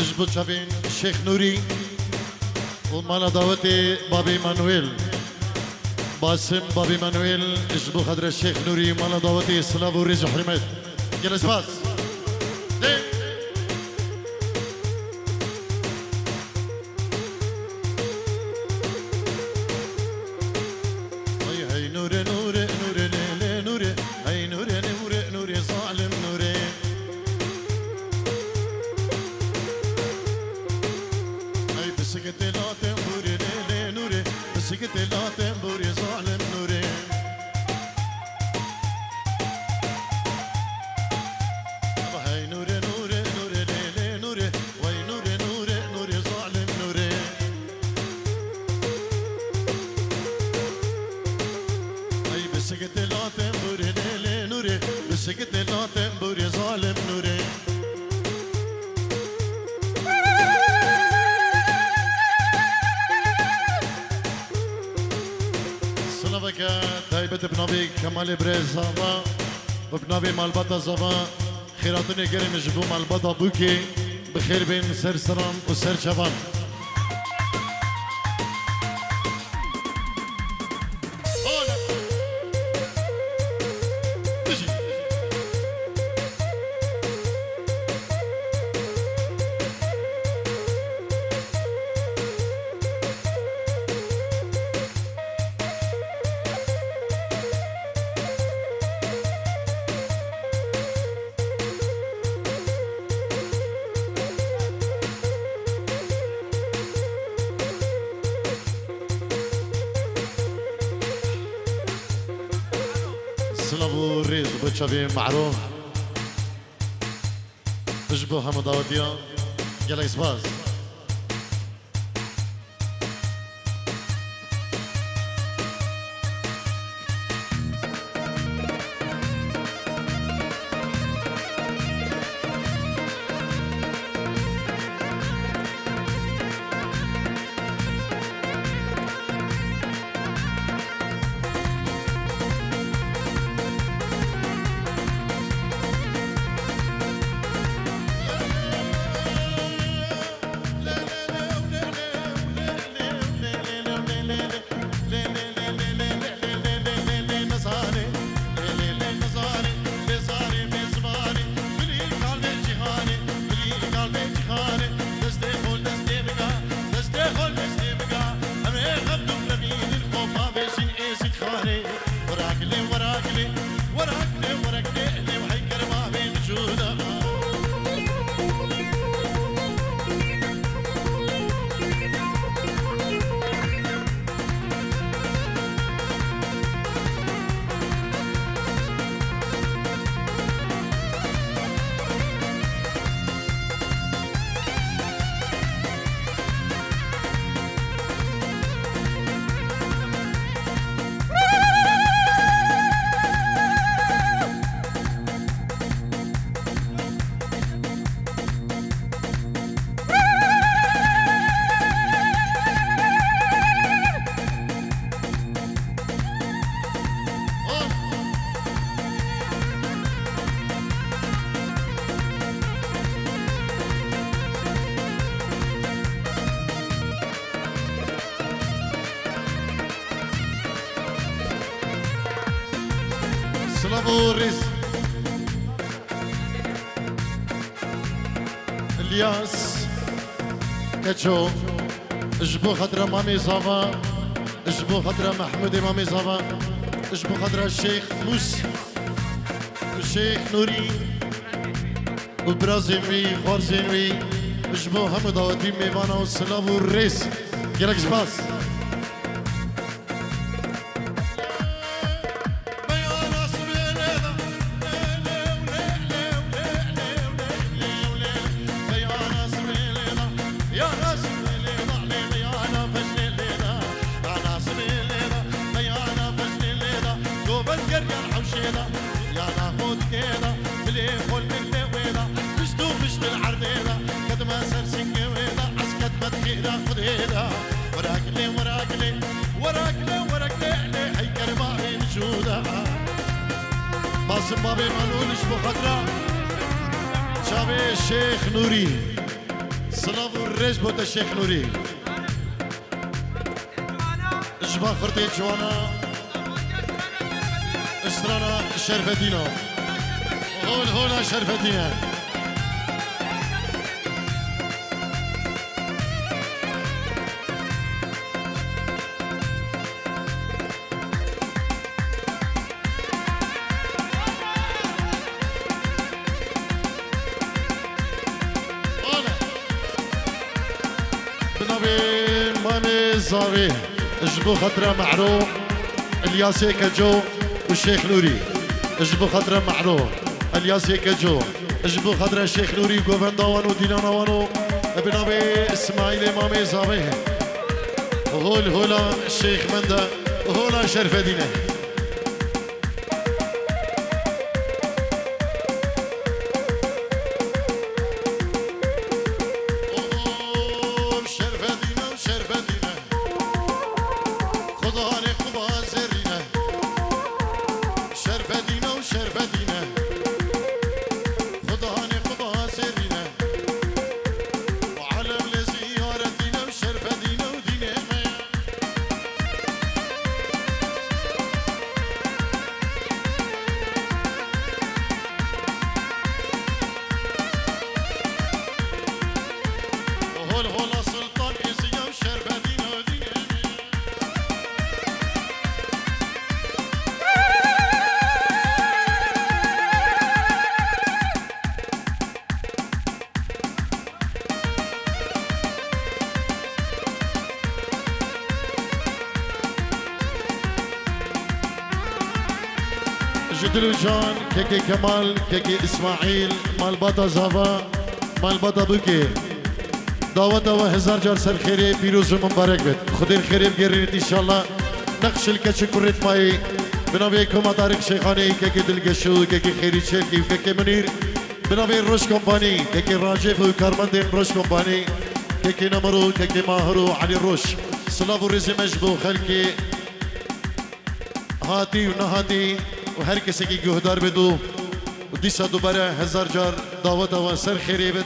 اجبو شافين الشيخ نوري ومالا دعوتي بابي مانويل باسم بابي مانويل اجبو خدر الشيخ نوري مالا دعوتي سلاف وريز وحرمات جلس باس هاي نوري نوري نوري ليلي نوري هاي نوري نوري نوري ظالم نوري هاي بسكت لا تنبوري ليلي نوري بسكت لا تنبوري ظالم نوري هاي نوري نوري نوري ليلي نوري وهاي نوري نوري نوري ظالم نوري هاي بسكت لا تنبوري ليلي نوري بسكت لا تنبوري ظالم نوري سلامك تايبة بنبي كمال بريز زابا وبنبي مالبطة زابا خيراتني كريم جبو مالبطة بوكي بخير بين سر سرام وسر شبان سلامو ريز بتشابي معروف اجبو حمد اوديا يلا اسباز سلامو ريز الياس كاتشو اجبو خضرة مامي صافا اجبو خضرة محمود مامي صافا اجبو خضرة الشيخ موسى الشيخ نوري وبرازيمي خورزينوي اجبو حمد اودي ميوانا وسلامو ريز كيراك سباس باسم بابي منولش بخضرة شابي الشيخ نوري بريز بوت الشيخ نوري جبا خرطي جوانا استرانا شرفتينا هولا شرفتينا زاوي اجبو خطره معروف الياسي كجو والشيخ نوري اجبو خطره معروف الياسي كجو اجبو خطره الشيخ نوري وغوفندوان ودينانا وانو بنابي اسماعيل مامي زاوي هولا الشيخ مندا هولا شرف دينه جدلو جان كيكي كمال كيكي اسماعيل مال باتا زافا مال باتا بوكي دعوة وهزار جار سر خيري بيروز ومبارك بيت خدير خيري بجرينت ان شاء الله نقش الكتش كريت ماي بنابيكم مدارك شيخاني كيكي دلقشو كيكي خيري شيركي وكيكي منير بنابي روش كومباني كيكي راجف وكارمندين روش كومباني كيكي نمرو كيكي ماهرو علي روش صلافو رزي مجبو خلكي هاتي ونهاتي وهر کسی که گهدار بدو و دیسا دوباره هزار جار دعوت و سر خیری بد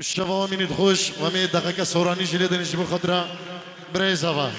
شبا منید خوش و می دقیقه سورانی جلیدن جبو خطره برای زوا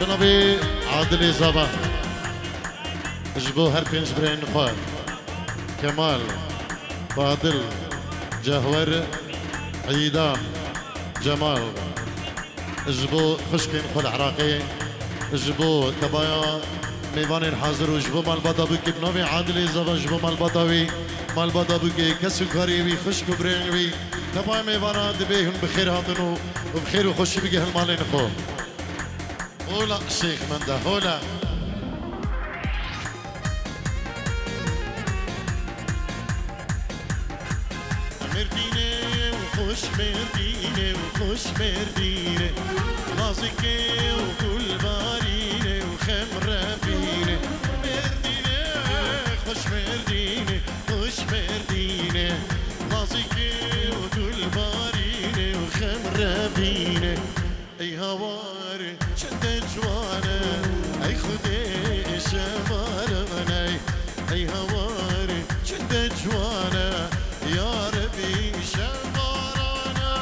بنابي عادل زبا جبو هر بينج برين خوار كمال فاضل جهور عيدان جمال جبو خشكين خل عراقي جبو كبايا ميوان الحاضر وجبو مال بطابوكي بنابي عادل زبا جبو مال بطاوي مال بطابوكي كسو كاريوي خشكو برينوي كبايا ميوانا دبيهم بخير هاتنو وبخير وخش بيجي هالمالين خو هولا شيخ مندا هولا مردينة وخش مردينة وخش مردينة رازكة وكل بارينة وخمرة فينة مردينة خش مردينة خش مردينة رازكة وكل بارينة وخمرة فينة اي هواري شدت جوانا اي خدي شمارنا اي هواري شدت جوانا يا ربي شمارنا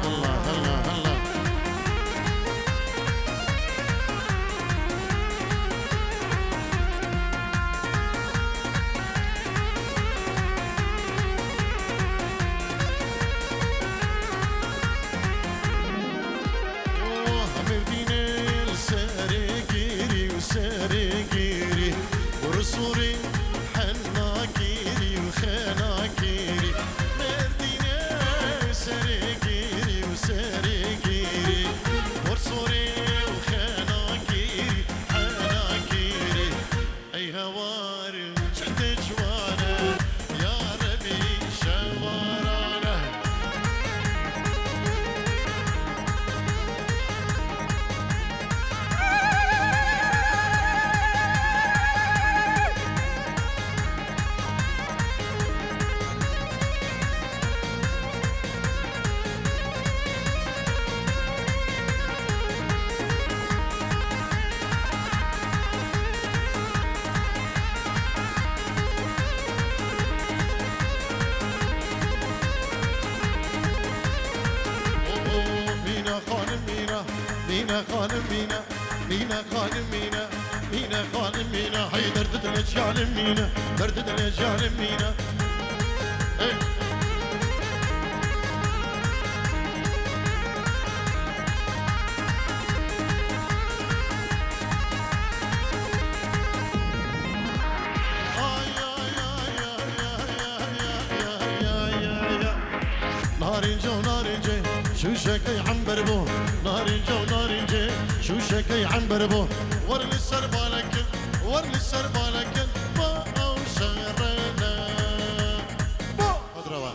الله الله الله مينا خانم مينا مينا خانم مينا مينا خانم مينا هي درد الرجال مينا درد الرجال مينا شو شكي عم بربو نار جو نار جي شو شكي عم بربو ورل السربالك ورل السربالك ما او شغرنا بو اضربها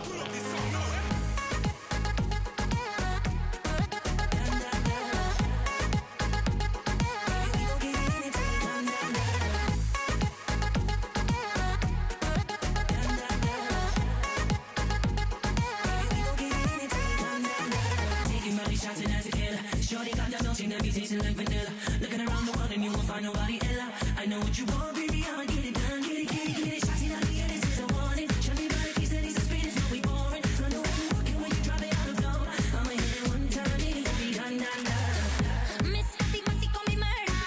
Shorty got that melting that be tasting like vanilla. Looking around the world and you won't find nobody ella. I know what you want, baby, I'ma get it done. Get it, get it, get it. Shots in the air, this is a warning. Show me by the piece that he's a speed, it's no we boring. Run the way you walking when you drop it out of flow. I'ma hit it one time, it will be done, done, done. Miss Happy Mercy call me murder.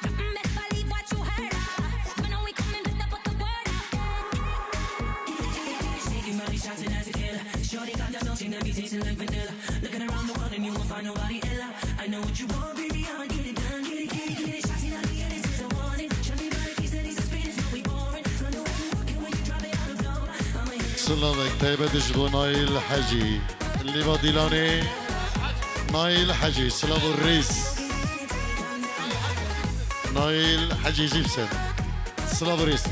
Dropping best believe what you heard of. When are we coming back to put the word out? Taking money shots and as a killer. Shorty got that melting that be tasting like vanilla. Looking around the world and you won't find nobody ella. I know what you want, baby, I'ma get it done. Get it, get it, get it. Shots in the air, this is a warning. Show me by the piece that he's a speed, it's no we boring. Run the way you walking when you drop it out of flow. I'ma hit it. سلامك طيبة تجبو نايل حجي اللي بديلاني نايل حجي سلام الرئيس نايل حجي جيبسن سلام الرئيس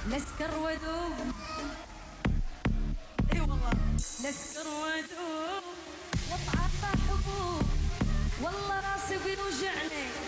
نسكر ودوب اي والله نسكر ودوب وطعم حبوب والله راسي بيوجعني